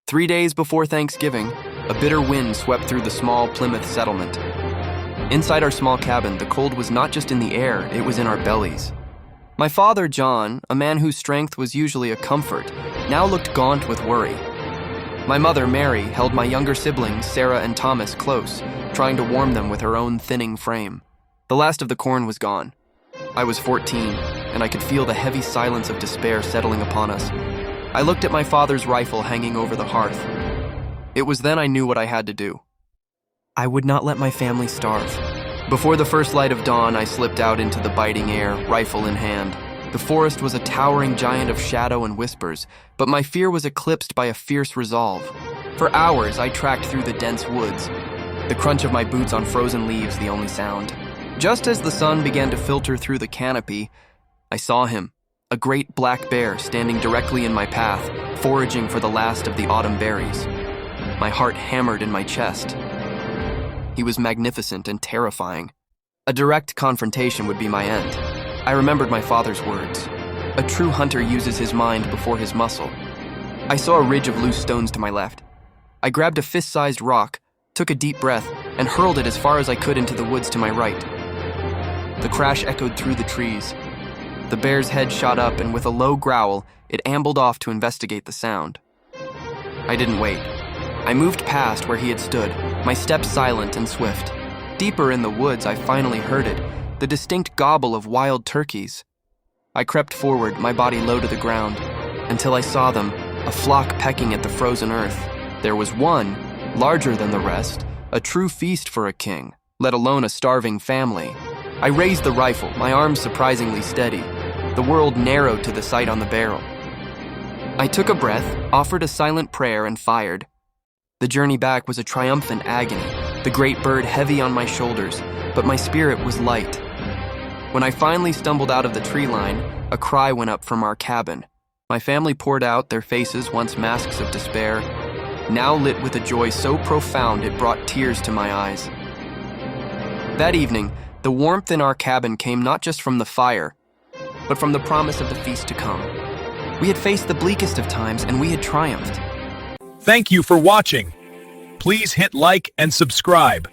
3 days before Thanksgiving, a bitter wind swept through the small Plymouth settlement. Inside our small cabin, the cold was not just in the air, it was in our bellies. My father, John, a man whose strength was usually a comfort, now looked gaunt with worry. My mother, Mary, held my younger siblings, Sarah and Thomas, close, trying to warm them with her own thinning frame. The last of the corn was gone. I was 14, and I could feel the heavy silence of despair settling upon us. I looked at my father's rifle hanging over the hearth. It was then I knew what I had to do. I would not let my family starve. Before the first light of dawn, I slipped out into the biting air, rifle in hand. The forest was a towering giant of shadow and whispers, but my fear was eclipsed by a fierce resolve. For hours, I tracked through the dense woods, the crunch of my boots on frozen leaves the only sound. Just as the sun began to filter through the canopy, I saw him, a great black bear standing directly in my path, foraging for the last of the autumn berries. My heart hammered in my chest. He was magnificent and terrifying. A direct confrontation would be my end. I remembered my father's words. A true hunter uses his mind before his muscle. I saw a ridge of loose stones to my left. I grabbed a fist-sized rock, took a deep breath, and hurled it as far as I could into the woods to my right. The crash echoed through the trees. The bear's head shot up, and with a low growl, it ambled off to investigate the sound. I didn't wait. I moved past where he had stood, my steps silent and swift. Deeper in the woods, I finally heard it, the distinct gobble of wild turkeys. I crept forward, my body low to the ground, until I saw them, a flock pecking at the frozen earth. There was one, larger than the rest, a true feast for a king, let alone a starving family. I raised the rifle, my arms surprisingly steady. The world narrowed to the sight on the barrel. I took a breath, offered a silent prayer, and fired. The journey back was a triumphant agony, the great bird heavy on my shoulders, but my spirit was light. When I finally stumbled out of the tree line, a cry went up from our cabin. My family poured out, their faces once masks of despair, now lit with a joy so profound it brought tears to my eyes. That evening, the warmth in our cabin came not just from the fire, but from the promise of the feast to come. We had faced the bleakest of times, and we had triumphed. Thank you for watching. Please hit like and subscribe.